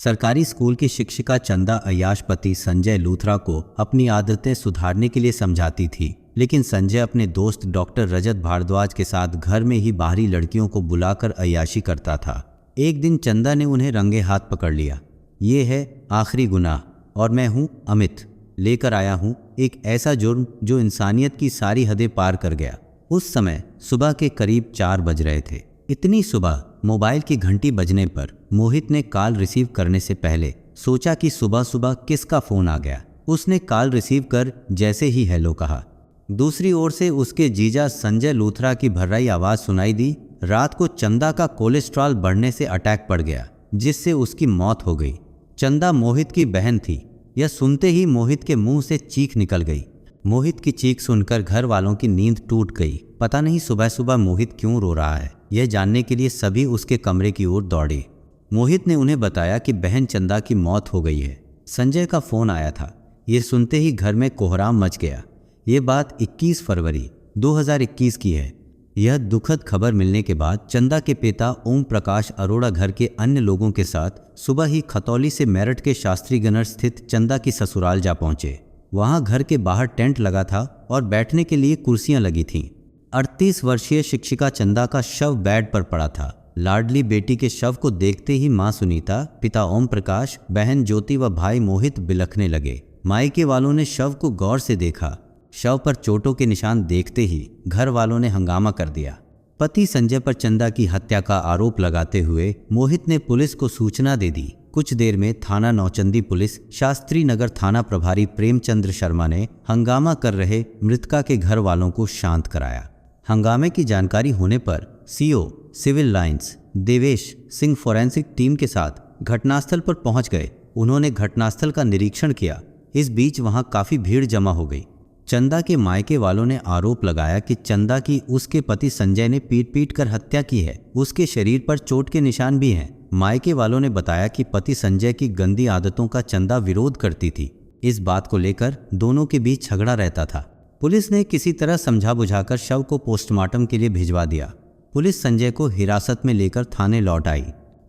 सरकारी स्कूल की शिक्षिका चंदा अय्याश पति संजय लूथरा को अपनी आदतें सुधारने के लिए समझाती थी, लेकिन संजय अपने दोस्त डॉक्टर रजत भारद्वाज के साथ घर में ही बाहरी लड़कियों को बुलाकर अय्याशी करता था। एक दिन चंदा ने उन्हें रंगे हाथ पकड़ लिया। ये है आखिरी गुनाह और मैं हूँ अमित, लेकर आया हूँ एक ऐसा जुर्म जो इंसानियत की सारी हदें पार कर गया। उस समय सुबह के करीब 4 बज रहे थे। इतनी सुबह मोबाइल की घंटी बजने पर मोहित ने कॉल रिसीव करने से पहले सोचा कि सुबह सुबह किसका फोन आ गया। उसने कॉल रिसीव कर जैसे ही हेलो कहा, दूसरी ओर से उसके जीजा संजय लूथरा की भर्राई आवाज सुनाई दी। रात को चंदा का कोलेस्ट्रॉल बढ़ने से अटैक पड़ गया, जिससे उसकी मौत हो गई। चंदा मोहित की बहन थी। यह सुनते ही मोहित के मुंह से चीख निकल गई। मोहित की चीख सुनकर घर वालों की नींद टूट गई। पता नहीं सुबह सुबह मोहित क्यों रो रहा है, यह जानने के लिए सभी उसके कमरे की ओर दौड़े। मोहित ने उन्हें बताया कि बहन चंदा की मौत हो गई है। संजय का फोन आया था। ये सुनते ही घर में कोहराम मच गया। ये बात 21 फरवरी 2021 की है। यह दुखद खबर मिलने के बाद चंदा के पिता ओम प्रकाश अरोड़ा घर के अन्य लोगों के साथ सुबह ही खतौली से मेरठ के शास्त्रीगनर स्थित चंदा की ससुराल जा पहुंचे। वहां घर के बाहर टेंट लगा था और बैठने के लिए कुर्सियां लगी थीं। 38 वर्षीय शिक्षिका चंदा का शव बेड पर पड़ा था। लाडली बेटी के शव को देखते ही मां सुनीता, पिता ओम प्रकाश, बहन ज्योति व भाई मोहित बिलखने लगे। मायके वालों ने शव को गौर से देखा। शव पर चोटों के निशान देखते ही घर वालों ने हंगामा कर दिया। पति संजय पर चंदा की हत्या का आरोप लगाते हुए मोहित ने पुलिस को सूचना दे दी। कुछ देर में थाना नौचंदी पुलिस शास्त्री नगर थाना प्रभारी प्रेमचंद्र शर्मा ने हंगामा कर रहे मृतका के घर वालों को शांत कराया। हंगामे की जानकारी होने पर CO Civil Lines Devesh Singh forensic team के साथ घटनास्थल पर पहुंच गए। उन्होंने घटनास्थल का निरीक्षण किया। इस बीच वहां काफी भीड़ जमा हो गई। चंदा के मायके वालों ने आरोप लगाया कि चंदा की उसके पति संजय ने पीट पीट कर हत्या की है। उसके शरीर पर चोट के निशान भी हैं। मायके वालों ने बताया कि पति संजय की गंदी आदतों का चंदा विरोध करती थी। इस बात को लेकर दोनों के बीच झगड़ा रहता था। पुलिस ने किसी तरह समझा बुझाकर शव को पोस्टमार्टम के लिए भिजवा दिया। पुलिस संजय को हिरासत में लेकर थाने लौट आई।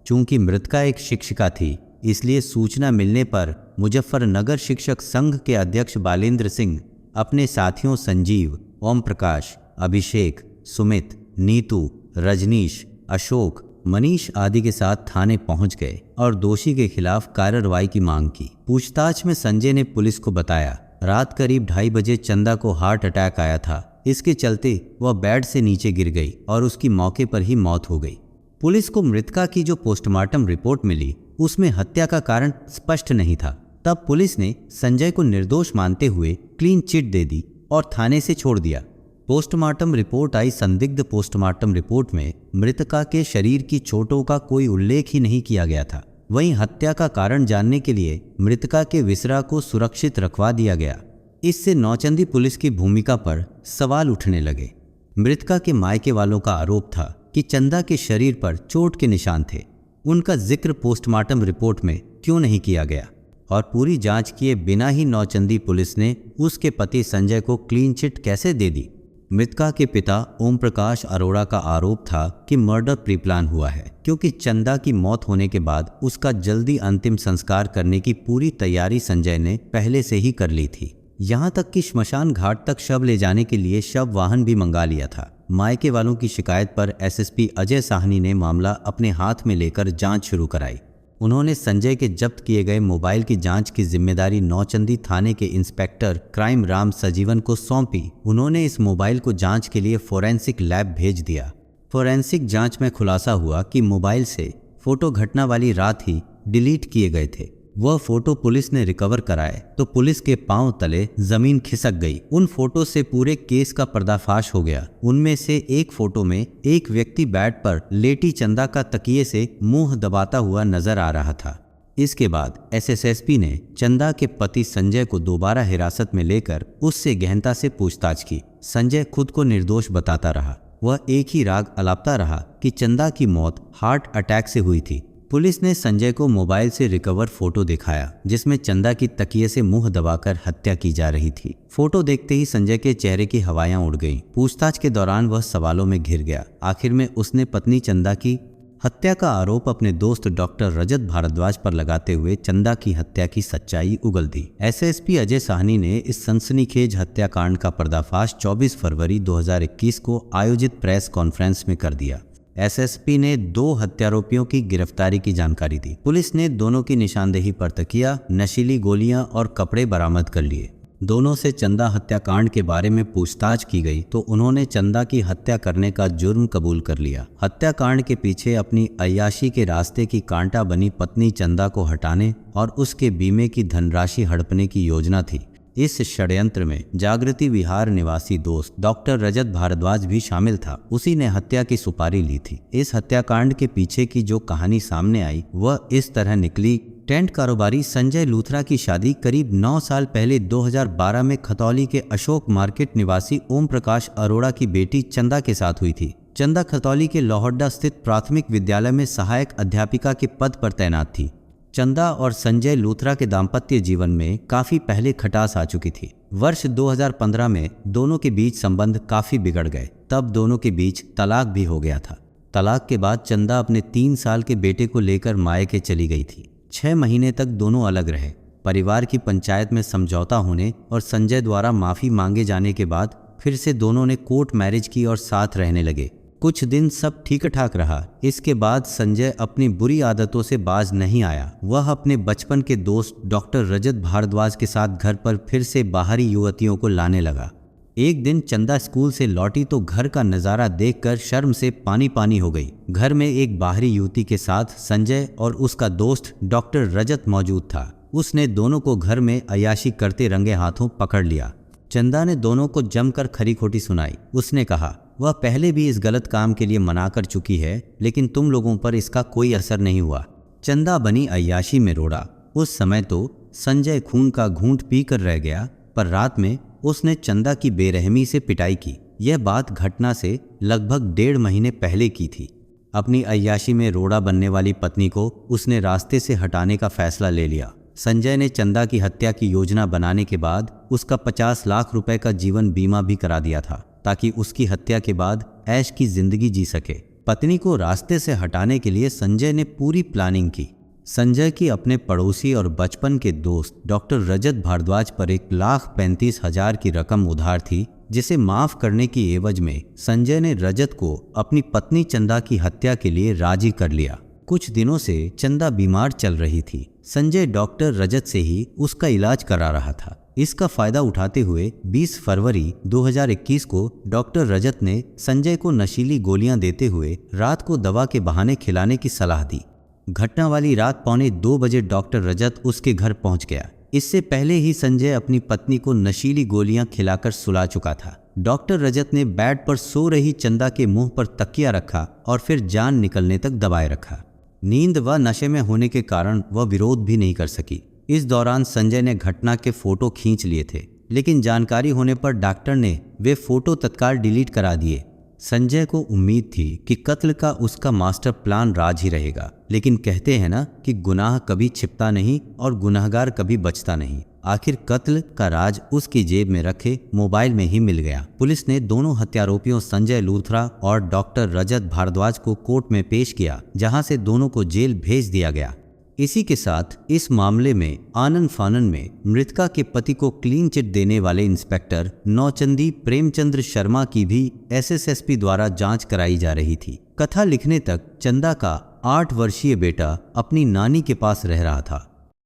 चूंकि मृतका एक शिक्षिका थी, इसलिए सूचना मिलने पर मुजफ्फरनगर शिक्षक संघ के अध्यक्ष बालेंद्र सिंह अपने साथियों संजीव, ओम प्रकाश, अभिषेक, सुमित, नीतू, रजनीश, अशोक, मनीष आदि के साथ थाने पहुंच गए और दोषी के खिलाफ कार्रवाई की मांग की। पूछताछ में संजय ने पुलिस को बताया, रात करीब 2:30 बजे चंदा को हार्ट अटैक आया था। इसके चलते वह बेड से नीचे गिर गई और उसकी मौके पर ही मौत हो गई। पुलिस को मृतका की जो पोस्टमार्टम रिपोर्ट मिली, उसमें हत्या का कारण स्पष्ट नहीं था। तब पुलिस ने संजय को निर्दोष मानते हुए क्लीन चिट दे दी और थाने से छोड़ दिया। पोस्टमार्टम रिपोर्ट आई। संदिग्ध पोस्टमार्टम रिपोर्ट में मृतका के शरीर की चोटों का कोई उल्लेख ही नहीं किया गया था। वहीं हत्या का कारण जानने के लिए मृतका के विसरा को सुरक्षित रखवा दिया गया। इससे नौचंदी पुलिस की भूमिका पर सवाल उठने लगे। मृतका के मायके वालों का आरोप था कि चंदा के शरीर पर चोट के निशान थे। उनका जिक्र पोस्टमार्टम रिपोर्ट में क्यों नहीं किया गया? और पूरी जांच किए बिना ही नौचंदी पुलिस ने उसके पति संजय को क्लीन चिट कैसे दे दी? मृतका के पिता ओम प्रकाश अरोड़ा का आरोप था कि मर्डर प्री प्लान हुआ है, क्योंकि चंदा की मौत होने के बाद उसका जल्दी अंतिम संस्कार करने की पूरी तैयारी संजय ने पहले से ही कर ली थी। यहाँ तक कि श्मशान घाट तक शव ले जाने के लिए शव वाहन भी मंगा लिया था। मायके वालों की शिकायत पर एसएसपी अजय साहनी ने मामला अपने हाथ में लेकर जांच शुरू कराई। उन्होंने संजय के जब्त किए गए मोबाइल की जांच की जिम्मेदारी नौचंदी थाने के इंस्पेक्टर क्राइम राम सजीवन को सौंपी। उन्होंने इस मोबाइल को जांच के लिए फोरेंसिक लैब भेज दिया। फोरेंसिक जांच में खुलासा हुआ कि मोबाइल से फोटो घटना वाली रात ही डिलीट किए गए थे। वह फोटो पुलिस ने रिकवर कराए तो पुलिस के पांव तले जमीन खिसक गई। उन फोटो से पूरे केस का पर्दाफाश हो गया। उनमें से एक फोटो में एक व्यक्ति बेड पर लेटी चंदा का तकिए से मुंह दबाता हुआ नजर आ रहा था। इसके बाद एसएसपी ने चंदा के पति संजय को दोबारा हिरासत में लेकर उससे गहनता से पूछताछ की। संजय खुद को निर्दोष बताता रहा। वह एक ही राग अलापता रहा कि चंदा की मौत हार्ट अटैक से हुई थी। पुलिस ने संजय को मोबाइल से रिकवर फोटो दिखाया, जिसमें चंदा की तकिए से मुंह दबाकर हत्या की जा रही थी। फोटो देखते ही संजय के चेहरे की हवायां उड़ गईं। पूछताछ के दौरान वह सवालों में घिर गया। आखिर में उसने पत्नी चंदा की हत्या का आरोप अपने दोस्त डॉक्टर रजत भारद्वाज पर लगाते हुए चंदा की हत्या की सच्चाई उगल दी। एसएसपी अजय साहनी ने इस सनसनीखेज हत्याकांड का पर्दाफाश 24 फरवरी 2021 को आयोजित प्रेस कॉन्फ्रेंस में कर दिया। एसएसपी ने 2 हत्यारोपियों की गिरफ्तारी की जानकारी दी। पुलिस ने दोनों की निशानदेही पर तकिया, नशीली गोलियां और कपड़े बरामद कर लिए। दोनों से चंदा हत्याकांड के बारे में पूछताछ की गई तो उन्होंने चंदा की हत्या करने का जुर्म कबूल कर लिया। हत्याकांड के पीछे अपनी अय्याशी के रास्ते की कांटा बनी पत्नी चंदा को हटाने और उसके बीमे की धनराशि हड़पने की योजना थी। इस षड्यंत्र में जागृति विहार निवासी दोस्त डॉक्टर रजत भारद्वाज भी शामिल था। उसी ने हत्या की सुपारी ली थी। इस हत्याकांड के पीछे की जो कहानी सामने आई वह इस तरह निकली। टेंट कारोबारी संजय लूथरा की शादी करीब 9 साल पहले 2012 में खतौली के अशोक मार्केट निवासी ओम प्रकाश अरोड़ा की बेटी चंदा के साथ हुई थी। चंदा खतौली के लोहड्डा स्थित प्राथमिक विद्यालय में सहायक अध्यापिका के पद पर तैनात थी। चंदा और संजय लूथरा के दाम्पत्य जीवन में काफी पहले खटास आ चुकी थी। वर्ष 2015 में दोनों के बीच संबंध काफी बिगड़ गए। तब दोनों के बीच तलाक भी हो गया था। तलाक के बाद चंदा अपने 3 साल के बेटे को लेकर मायके चली गई थी। 6 महीने तक दोनों अलग रहे। परिवार की पंचायत में समझौता होने और संजय द्वारा माफी मांगे जाने के बाद फिर से दोनों ने कोर्ट मैरिज की और साथ रहने लगे। कुछ दिन सब ठीक ठाक रहा। इसके बाद संजय अपनी बुरी आदतों से बाज नहीं आया। वह अपने बचपन के दोस्त डॉक्टर रजत भारद्वाज के साथ घर पर फिर से बाहरी युवतियों को लाने लगा। एक दिन चंदा स्कूल से लौटी तो घर का नज़ारा देखकर शर्म से पानी पानी हो गई। घर में एक बाहरी युवती के साथ संजय और उसका दोस्त डॉक्टर रजत मौजूद था। उसने दोनों को घर में अय्याशी करते रंगे हाथों पकड़ लिया। चंदा ने दोनों को जमकर खरी खोटी सुनाई। उसने कहा वह पहले भी इस गलत काम के लिए मना कर चुकी है, लेकिन तुम लोगों पर इसका कोई असर नहीं हुआ। चंदा बनी अय्याशी में रोड़ा। उस समय तो संजय खून का घूंट पीकर रह गया, पर रात में उसने चंदा की बेरहमी से पिटाई की। यह बात घटना से लगभग 1.5 महीने पहले की थी। अपनी अय्याशी में रोड़ा बनने वाली पत्नी को उसने रास्ते से हटाने का फैसला ले लिया। संजय ने चंदा की हत्या की योजना बनाने के बाद उसका 50 लाख रुपए का जीवन बीमा भी करा दिया था, ताकि उसकी हत्या के बाद ऐश की जिंदगी जी सके। पत्नी को रास्ते से हटाने के लिए संजय ने पूरी प्लानिंग की। संजय की अपने पड़ोसी और बचपन के दोस्त डॉक्टर रजत भारद्वाज पर 1,35,000 की रकम उधार थी, जिसे माफ करने की एवज में संजय ने रजत को अपनी पत्नी चंदा की हत्या के लिए राजी कर लिया। कुछ दिनों से चंदा बीमार चल रही थी। संजय डॉक्टर रजत से ही उसका इलाज करा रहा था। इसका फायदा उठाते हुए 20 फरवरी 2021 को डॉक्टर रजत ने संजय को नशीली गोलियां देते हुए रात को दवा के बहाने खिलाने की सलाह दी। घटना वाली रात 1:45 बजे डॉक्टर रजत उसके घर पहुंच गया। इससे पहले ही संजय अपनी पत्नी को नशीली गोलियां खिलाकर सुला चुका था। डॉक्टर रजत ने बेड पर सो रही चंदा के मुंह पर तकिया रखा और फिर जान निकलने तक दबाए रखा। नींद व नशे में होने के कारण वह विरोध भी नहीं कर सकी। इस दौरान संजय ने घटना के फोटो खींच लिए थे, लेकिन जानकारी होने पर डॉक्टर ने वे फोटो तत्काल डिलीट करा दिए। संजय को उम्मीद थी कि कत्ल का उसका मास्टर प्लान राज ही रहेगा, लेकिन कहते हैं ना कि गुनाह कभी छिपता नहीं और गुनहगार कभी बचता नहीं। आखिर कत्ल का राज उसकी जेब में रखे मोबाइल में ही मिल गया। पुलिस ने दोनों हत्यारोपियों संजय लूथरा और डॉक्टर रजत भारद्वाज को कोर्ट में पेश किया, जहां से दोनों को जेल भेज दिया गया। इसी के साथ इस मामले में आनन फानन में मृतका के पति को क्लीन चिट देने वाले इंस्पेक्टर नौचंदी प्रेमचंद्र शर्मा की भी एसएसएसपी द्वारा जांच कराई जा रही थी। कथा लिखने तक चंदा का 8 वर्षीय बेटा अपनी नानी के पास रह रहा था।